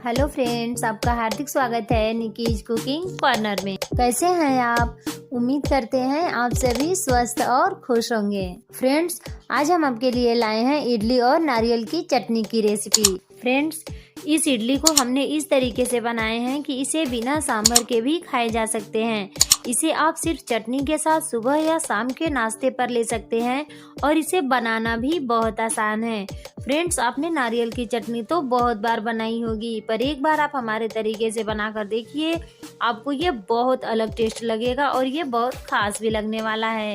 Hello friends, आपका हार्दिक स्वागत है निकीज कुकिंग कॉर्नर में। कैसे हैं आप? उम्मीद करते हैं आप सभी स्वस्थ और खुश होंगे। फ्रेंड्स, आज हम आपके लिए लाए हैं इडली और नारियल की चटनी की रेसिपी। फ्रेंड्स, इस इडली को हमने इस तरीके से बनाए हैं कि इसे बिना सांभर के भी खाए जा सकते हैं। इसे आप सिर्फ चटनी के साथ सुबह या शाम के नाश्ते पर ले सकते हैं और इसे बनाना भी बहुत आसान है। फ्रेंड्स, आपने नारियल की चटनी तो बहुत बार बनाई होगी, पर एक बार आप हमारे तरीके से बनाकर देखिए, आपको ये बहुत अलग टेस्ट लगेगा और ये बहुत खास भी लगने वाला है।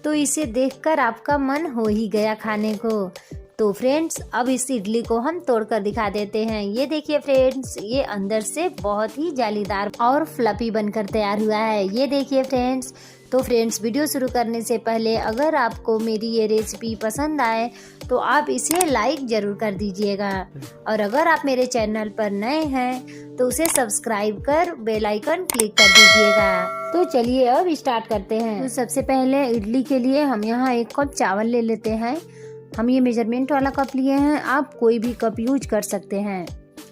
तो इसे देखकर आपका मन हो ही गया खाने को। तो फ्रेंड्स, अब इस इडली को हम तोड़कर दिखा देते हैं। ये देखिए फ्रेंड्स, ये अंदर से बहुत ही जालीदार और फ्लफी बनकर तैयार हुआ है। ये देखिए फ्रेंड्स। तो फ्रेंड्स, वीडियो शुरू करने से पहले अगर आपको मेरी ये रेसिपी पसंद आए तो आप इसे लाइक जरूर कर दीजिएगा, और अगर आप मेरे चैनल पर नए हैं तो उसे सब्सक्राइब कर बेल आइकन क्लिक कर दीजिएगा। तो चलिए अब स्टार्ट करते हैं। तो सबसे पहले इडली के लिए हम यहाँ 1 कप चावल ले लेते हैं। हम ये मेजरमेंट वाला कप लिए हैं, आप कोई भी कप यूज कर सकते हैं।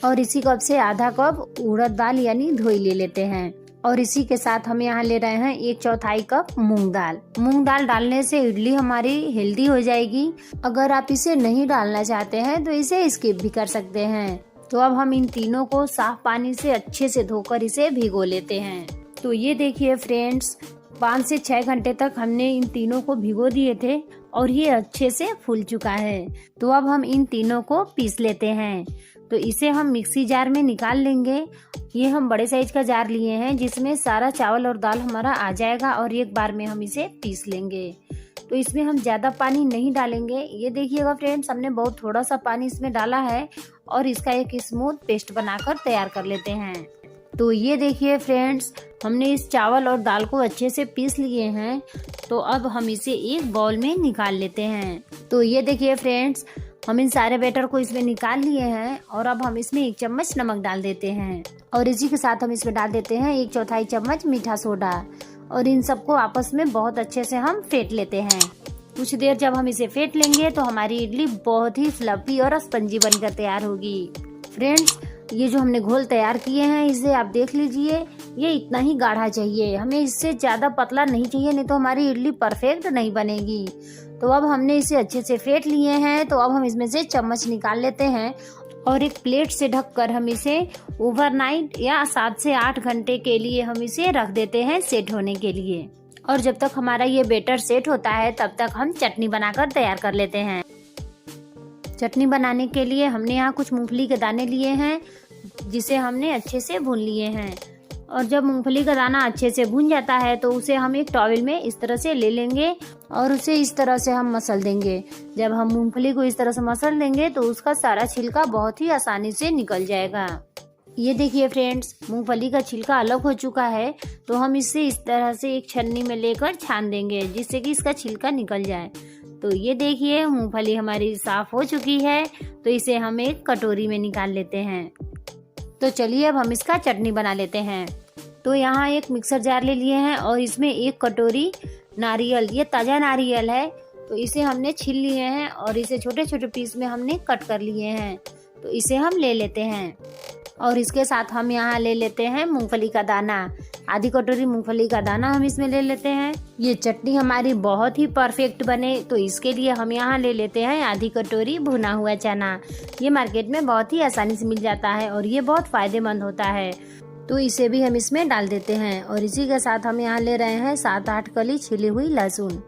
और इसी कप से आधा कप उड़द दाल यानी धोई ले लेते हैं। और इसी के साथ हम यहाँ ले रहे हैं 1/4 कप मूंग दाल। मूंग दाल डालने से इडली हमारी हेल्दी हो जाएगी। अगर आप इसे नहीं डालना चाहते हैं तो इसे स्किप भी कर सकते हैं। तो अब हम इन तीनों को साफ पानी से अच्छे से धोकर इसे भिगो लेते हैं। तो ये देखिए फ्रेंड्स, 5 से 6 घंटे तक हमने इन तीनों को भिगो दिए थे और ये अच्छे से फूल चुका है। तो अब हम इन तीनों को पीस लेते हैं। तो इसे हम मिक्सी जार में निकाल लेंगे। ये हम बड़े साइज का जार लिए हैं जिसमें सारा चावल और दाल हमारा आ जाएगा, और एक बार में हम इसे पीस लेंगे। तो इसमें हम ज्यादा पानी नहीं डालेंगे। ये देखिएगा फ्रेंड्स, हमने बहुत थोड़ा सा पानी इसमें डाला है और इसका एक स्मूथ पेस्ट बनाकर तैयार कर लेते हैं। तो ये देखिए फ्रेंड्स, हमने इस चावल और दाल को अच्छे से पीस लिए हैं। तो अब हम इसे एक बाउल में निकाल लेते हैं। तो ये देखिए फ्रेंड्स, हम इन सारे बैटर को इसमें निकाल लिए हैं और अब हम इसमें 1 चम्मच नमक डाल देते हैं। और इसी के साथ हम इसमें डाल देते हैं 1/4 चम्मच मीठा सोडा। और इन सबको आपस में बहुत अच्छे से हम फेंट लेते हैं। कुछ देर जब हम इसे फेंट लेंगे तो हमारी इडली बहुत ही फ्लफी और स्पंजी बनकर तैयार होगी। फ्रेंड्स, ये जो हमने घोल तैयार किए हैं इसे आप देख लीजिए, ये इतना ही गाढ़ा चाहिए, हमें इससे ज्यादा पतला नहीं चाहिए, नहीं तो हमारी इडली परफेक्ट नहीं बनेगी। तो अब हमने इसे अच्छे से फेंट लिए हैं। तो अब हम इसमें से चम्मच निकाल लेते हैं और एक प्लेट से ढककर हम इसे ओवरनाइट या 7 से 8 घंटे के लिए हम इसे रख देते हैं सेट होने के लिए। और जब तक हमारा ये बैटर सेट होता है तब तक हम चटनी बनाकर तैयार कर लेते हैं। चटनी बनाने के लिए हमने यहाँ कुछ मूंगफली के दाने लिए हैं जिसे हमने अच्छे से भून लिए हैं। और जब मूंगफली का दाना अच्छे से भून जाता है तो उसे हम एक टॉवल में इस तरह से ले लेंगे और उसे इस तरह से हम मसल देंगे। जब हम मूंगफली को इस तरह से मसल देंगे तो उसका सारा छिलका बहुत ही आसानी से निकल जाएगा। ये देखिए फ्रेंड्स, मूंगफली का छिलका अलग हो चुका है। तो हम इसे इस तरह से एक छन्नी में लेकर छान देंगे जिससे कि इसका छिलका निकल जाए। तो ये देखिए, मूंगफली हमारी साफ हो चुकी है। तो इसे हम एक कटोरी में निकाल लेते हैं। तो चलिए अब हम इसका चटनी बना लेते हैं। तो यहाँ एक मिक्सर जार ले लिए हैं और इसमें 1 कटोरी नारियल, ये ताजा नारियल है, तो इसे हमने छील लिए हैं और इसे छोटे छोटे पीस में हमने कट कर लिए हैं। तो इसे हम ले लेते हैं। और इसके साथ हम यहाँ ले लेते हैं मूंगफली का दाना। आधी कटोरी मूंगफली का दाना हम इसमें ले लेते हैं। ये चटनी हमारी बहुत ही परफेक्ट बने तो इसके लिए हम यहाँ ले लेते हैं आधी कटोरी भुना हुआ चना। ये मार्केट में बहुत ही आसानी से मिल जाता है और ये बहुत फायदेमंद होता है। तो इसे भी हम इसमें डाल देते हैं। और इसी के साथ हम यहाँ ले रहे हैं 7-8 कली छिली हुई लहसुन।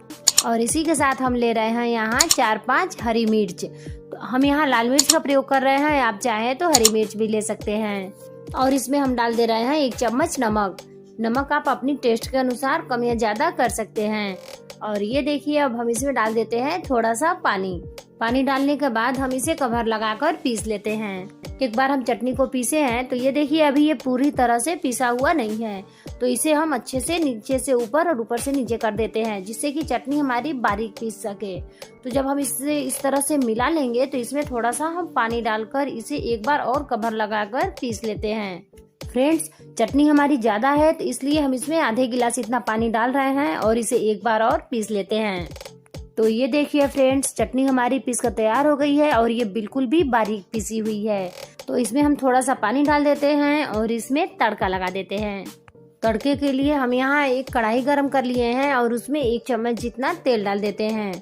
और इसी के साथ हम ले रहे हैं यहाँ 4-5 हरी मिर्च। तो हम यहाँ लाल मिर्च का प्रयोग कर रहे हैं, आप चाहें तो हरी मिर्च भी ले सकते हैं। और इसमें हम डाल दे रहे हैं 1 चम्मच नमक। नमक आप अपनी टेस्ट के अनुसार कम या ज्यादा कर सकते हैं। और ये देखिए, अब हम इसमें डाल देते हैं थोड़ा सा पानी। पानी डालने के बाद हम इसे कवर लगाकर पीस लेते हैं। एक बार हम चटनी को पीसे हैं तो ये देखिए, अभी ये पूरी तरह से पिसा हुआ नहीं है। तो इसे हम अच्छे से नीचे से ऊपर और ऊपर से नीचे कर देते हैं जिससे कि चटनी हमारी बारीक पीस सके। तो जब हम इसे इस तरह से मिला लेंगे तो इसमें थोड़ा सा हम पानी डालकर इसे एक बार और कवर लगाकर पीस लेते हैं। फ्रेंड्स, चटनी हमारी ज्यादा है तो इसलिए हम इसमें आधे गिलास इतना पानी डाल रहे हैं और इसे एक बार और पीस लेते हैं। तो ये देखिए फ्रेंड्स, चटनी हमारी पीस कर तैयार हो गई है और ये बिल्कुल भी बारीक पीसी हुई है। तो इसमें हम थोड़ा सा पानी डाल देते हैं और इसमें तड़का लगा देते हैं। तड़के के लिए हम यहाँ एक कढ़ाई गरम कर लिए हैं और उसमें 1 चम्मच जितना तेल डाल देते हैं।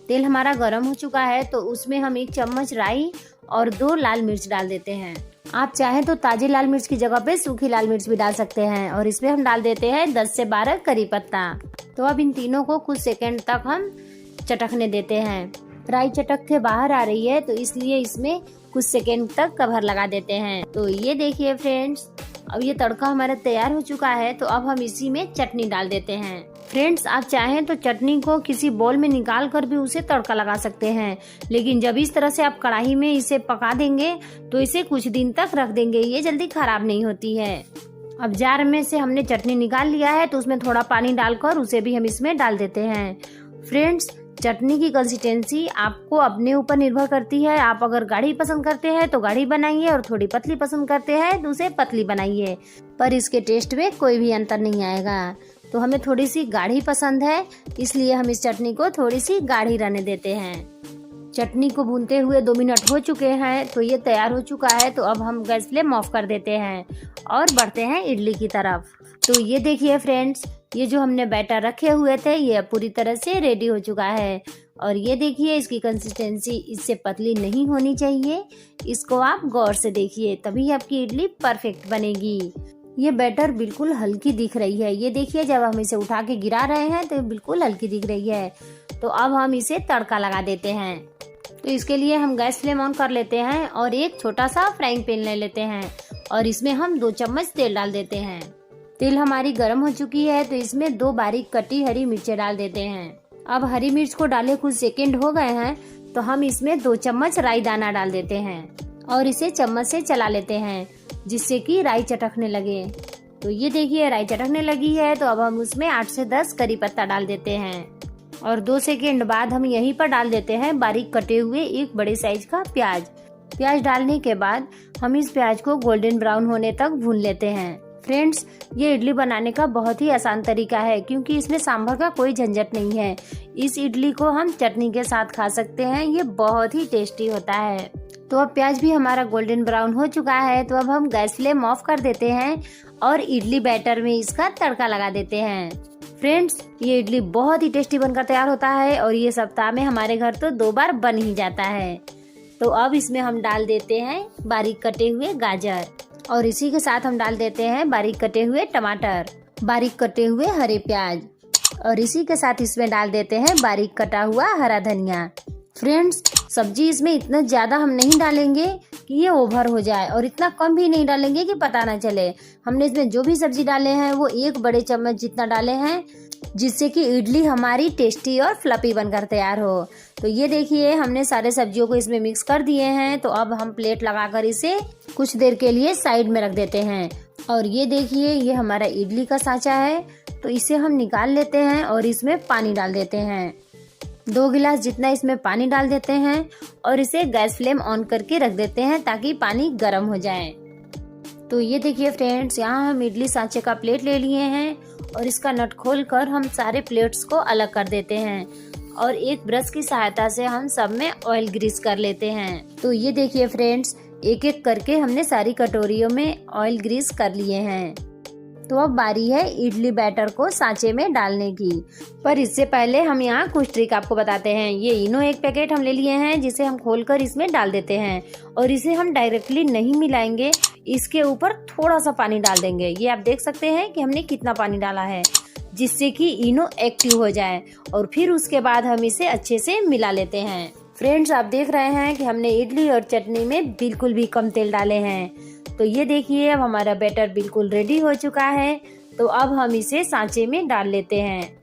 तेल हमारा गरम हो चुका है तो उसमें हम 1 चम्मच राई और 2 लाल मिर्च डाल देते हैं। आप चाहें तो ताजे लाल मिर्च की जगह पे सूखी लाल मिर्च भी डाल सकते हैं। और इसमें हम डाल देते हैं 10 से 12 करी पत्ता। तो अब इन तीनों को कुछ सेकंड तक हम चटकने देते हैं। राई चटक के बाहर आ रही है तो इसलिए इसमें कुछ सेकंड तक कवर लगा देते हैं। तो ये देखिए फ्रेंड्स, अब ये तड़का हमारा तैयार हो चुका है। तो अब हम इसी में चटनी डाल देते हैं। फ्रेंड्स, आप चाहें तो चटनी को किसी बोल में निकाल कर भी उसे तड़का लगा सकते हैं, लेकिन जब इस तरह से आप कढ़ाई में इसे पका देंगे तो इसे कुछ दिन तक रख देंगे, ये जल्दी खराब नहीं होती है। अब जार में से हमने चटनी निकाल लिया है तो उसमें थोड़ा पानी डालकर उसे भी हम इसमें डाल देते हैं। फ्रेंड्स, चटनी की कंसिस्टेंसी आपको अपने ऊपर निर्भर करती है। आप अगर गाढ़ी पसंद करते हैं तो गाढ़ी बनाइए और थोड़ी पतली पसंद करते हैं तो उसे पतली बनाइए, पर इसके टेस्ट में कोई भी अंतर नहीं आएगा। तो हमें थोड़ी सी गाढ़ी पसंद है, इसलिए हम इस चटनी को थोड़ी सी गाढ़ी रहने देते हैं। चटनी को भूनते हुए 2 मिनट हो चुके हैं तो ये तैयार हो चुका है। तो अब हम गैस फ्लेम ऑफ कर देते हैं और बढ़ते हैं इडली की तरफ। तो ये देखिए फ्रेंड्स, ये जो हमने बैटर रखे हुए थे ये पूरी तरह से रेडी हो चुका है। और ये देखिए, इसकी कंसिस्टेंसी इससे पतली नहीं होनी चाहिए। इसको आप गौर से देखिए, तभी आपकी इडली परफेक्ट बनेगी। ये बैटर बिल्कुल हल्की दिख रही है। ये देखिए, जब हम इसे उठा के गिरा रहे हैं तो बिल्कुल हल्की दिख रही है। तो अब हम इसे तड़का लगा देते हैं। तो इसके लिए हम गैस फ्लेम ऑन कर लेते हैं और एक छोटा सा फ्राइंग पैन ले लेते हैं और इसमें हम 2 चम्मच तेल डाल देते हैं। तेल हमारी गर्म हो चुकी है तो इसमें 2 बारीक कटी हरी मिर्चें डाल देते हैं। अब हरी मिर्च को डाले कुछ सेकंड हो गए हैं तो हम इसमें 2 चम्मच राई दाना डाल देते हैं और इसे चम्मच से चला लेते हैं जिससे कि राई चटकने लगे। तो ये देखिए, राई चटकने लगी है। तो अब हम उसमें 8 से 10 करी पत्ता डाल देते हैं और 2 सेकंड बाद हम यहीं पर डाल देते हैं बारीक कटे हुए एक बड़े साइज का प्याज। प्याज डालने के बाद हम इस प्याज को गोल्डन ब्राउन होने तक भून लेते हैं। फ्रेंड्स, ये इडली बनाने का बहुत ही आसान तरीका है क्योंकि इसमें सांभर का कोई झंझट नहीं है। इस इडली को हम चटनी के साथ खा सकते हैं, ये बहुत ही टेस्टी होता है। तो अब प्याज भी हमारा गोल्डन ब्राउन हो चुका है। तो अब हम गैस फ्लेम ऑफ कर देते हैं और इडली बैटर में इसका तड़का लगा देते हैं। फ्रेंड्स, ये इडली बहुत ही टेस्टी बनकर तैयार होता है और ये सप्ताह में हमारे घर तो 2 बार बन ही जाता है। तो अब इसमें हम डाल देते हैं बारीक कटे हुए गाजर और इसी के साथ हम डाल देते हैं बारीक कटे हुए टमाटर, बारीक कटे हुए हरे प्याज और इसी के साथ इसमें डाल देते हैं बारीक कटा हुआ हरा धनिया। फ्रेंड्स, सब्जी इसमें इतना ज्यादा हम नहीं डालेंगे कि ये ओवर हो जाए और इतना कम भी नहीं डालेंगे कि पता ना चले। हमने इसमें जो भी सब्जी डाले हैं वो 1 बड़े चम्मच जितना डाले हैं, जिससे कि इडली हमारी टेस्टी और फ्लफी बनकर तैयार हो। तो ये देखिए, हमने सारे सब्जियों को इसमें मिक्स कर दिए हैं। तो अब हम प्लेट लगाकर इसे कुछ देर के लिए साइड में रख देते हैं। और ये देखिए, ये हमारा इडली का सांचा है। तो इसे हम निकाल लेते हैं और इसमें पानी डाल देते हैं। 2 गिलास जितना इसमें पानी डाल देते हैं और इसे गैस फ्लेम ऑन करके रख देते हैं ताकि पानी गर्म हो जाए। तो ये देखिए फ्रेंड्स, यहाँ हम इडली सांचे का प्लेट ले लिए हैं और इसका नट खोलकर हम सारे प्लेट्स को अलग कर देते हैं और एक ब्रश की सहायता से हम सब में ऑयल ग्रीस कर लेते हैं। तो ये देखिए फ्रेंड्स, एक एक करके हमने सारी कटोरियों में ऑयल ग्रीस कर लिए हैं। तो अब बारी है इडली बैटर को सांचे में डालने की। पर इससे पहले हम यहाँ कुछ ट्रिक आपको बताते हैं। ये इनो एक पैकेट हम ले लिए हैं जिसे हम खोलकर इसमें डाल देते हैं और इसे हम डायरेक्टली नहीं मिलाएंगे, इसके ऊपर थोड़ा सा पानी डाल देंगे। ये आप देख सकते हैं कि हमने कितना पानी डाला है, जिससे कि इनो एक्टिव हो जाए और फिर उसके बाद हम इसे अच्छे से मिला लेते हैं। फ्रेंड्स, आप देख रहे हैं कि हमने इडली और चटनी में बिल्कुल भी कम तेल डाले हैं। तो ये देखिए, अब हमारा बैटर बिल्कुल रेडी हो चुका है। तो अब हम इसे सांचे में डाल लेते हैं।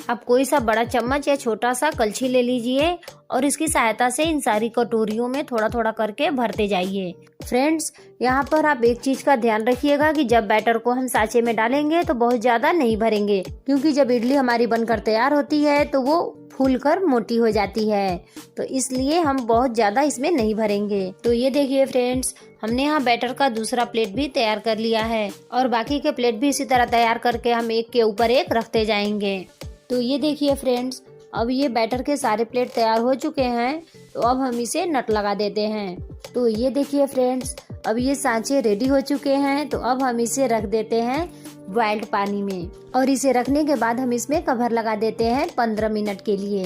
आप कोई सा बड़ा चम्मच या छोटा सा कलछी ले लीजिए और इसकी सहायता से इन सारी कटोरियों में थोड़ा थोड़ा करके भरते जाइए। फ्रेंड्स, यहाँ पर आप एक चीज का ध्यान रखिएगा कि जब बैटर को हम सांचे में डालेंगे तो बहुत ज्यादा नहीं भरेंगे, क्योंकि जब इडली हमारी बनकर तैयार होती है तो वो फूलकर मोटी हो जाती है। तो इसलिए हम बहुत ज्यादा इसमें नहीं भरेंगे। तो ये देखिए फ्रेंड्स, हमने यहाँ बैटर का दूसरा प्लेट भी तैयार कर लिया है और बाकी के प्लेट भी इसी तरह तैयार करके हम एक के ऊपर एक रखते जाएंगे। तो ये देखिए फ्रेंड्स, अब ये बैटर के सारे प्लेट तैयार हो चुके हैं। तो अब हम इसे नट लगा देते हैं। तो ये देखिए फ्रेंड्स, अब ये सांचे रेडी हो चुके हैं, तो अब हम इसे रख देते हैं बॉइल्ड पानी में और इसे रखने के बाद हम इसमें कवर लगा देते हैं 15 मिनट के लिए।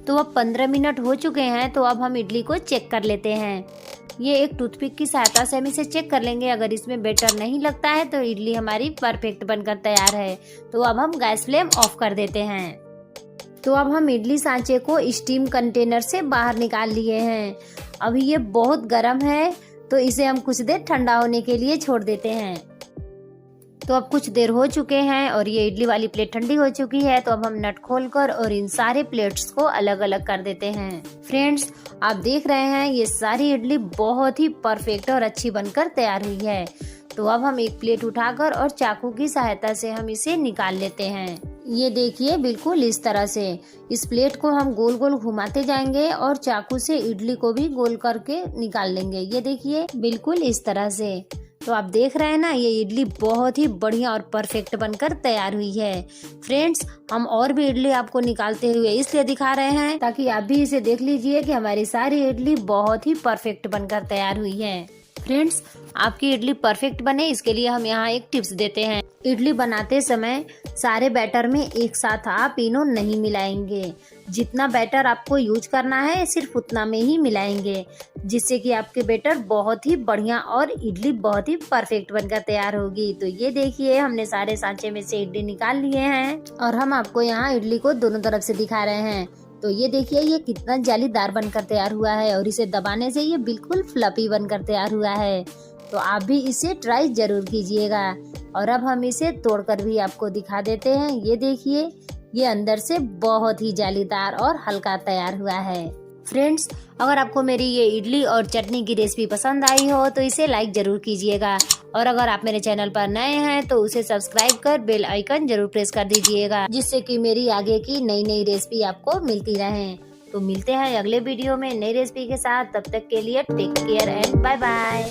तो अब 15 मिनट हो चुके हैं, तो अब हम इडली को चेक कर लेते हैं। ये एक टूथपिक की सहायता से हम इसे चेक कर लेंगे। अगर इसमें बैटर नहीं लगता है तो इडली हमारी परफेक्ट बनकर तैयार है। तो अब हम गैस फ्लेम ऑफ कर देते हैं। तो अब हम इडली सांचे को स्टीम कंटेनर से बाहर निकाल लिए हैं। अभी ये बहुत गर्म है, तो इसे हम कुछ देर ठंडा होने के लिए छोड़ देते हैं। तो अब कुछ देर हो चुके हैं और ये इडली वाली प्लेट ठंडी हो चुकी है। तो अब हम नट खोलकर और इन सारे प्लेट्स को अलग अलग कर देते हैं। फ्रेंड्स, आप देख रहे हैं ये सारी इडली बहुत ही परफेक्ट और अच्छी बनकर तैयार हुई है। तो अब हम एक प्लेट उठाकर और चाकू की सहायता से हम इसे निकाल लेते हैं। ये देखिए, बिल्कुल इस तरह से इस प्लेट को हम गोल गोल घुमाते जाएंगे और चाकू से इडली को भी गोल करके निकाल लेंगे। ये देखिए, बिल्कुल इस तरह से। तो आप देख रहे हैं ना, ये इडली बहुत ही बढ़िया और परफेक्ट बनकर तैयार हुई है। फ्रेंड्स, हम और भी इडली आपको निकालते हुए इसलिए दिखा रहे हैं ताकि आप भी इसे देख लीजिए कि हमारी सारी इडली बहुत ही परफेक्ट बनकर तैयार हुई है। फ्रेंड्स, आपकी इडली परफेक्ट बने इसके लिए हम यहाँ एक टिप्स देते हैं। इडली बनाते समय सारे बैटर में एक साथ आप इनो नहीं मिलाएंगे। जितना बैटर आपको यूज करना है सिर्फ उतना में ही मिलाएंगे, जिससे कि आपके बैटर बहुत ही बढ़िया और इडली बहुत ही परफेक्ट बनकर तैयार होगी। तो ये देखिए, हमने सारे सांचे में से इडली निकाल लिए हैं और हम आपको यहाँ इडली को दोनों तरफ से दिखा रहे हैं। तो ये देखिए, ये कितना जालीदार बनकर तैयार हुआ है और इसे दबाने से ये बिल्कुल फ्लफी बनकर तैयार हुआ है। तो आप भी इसे ट्राई जरूर कीजिएगा। और अब हम इसे तोड़कर भी आपको दिखा देते हैं। ये देखिए, ये अंदर से बहुत ही जालीदार और हल्का तैयार हुआ है। फ्रेंड्स, अगर आपको मेरी ये इडली और चटनी की रेसिपी पसंद आई हो तो इसे लाइक जरूर कीजिएगा। और अगर आप मेरे चैनल पर नए हैं तो उसे सब्सक्राइब कर बेल आइकन जरूर प्रेस कर दीजिएगा, जिससे कि मेरी आगे की नई नई रेसिपी आपको मिलती रहे। तो मिलते हैं अगले वीडियो में नई रेसिपी के साथ। तब तक के लिए take care and bye bye.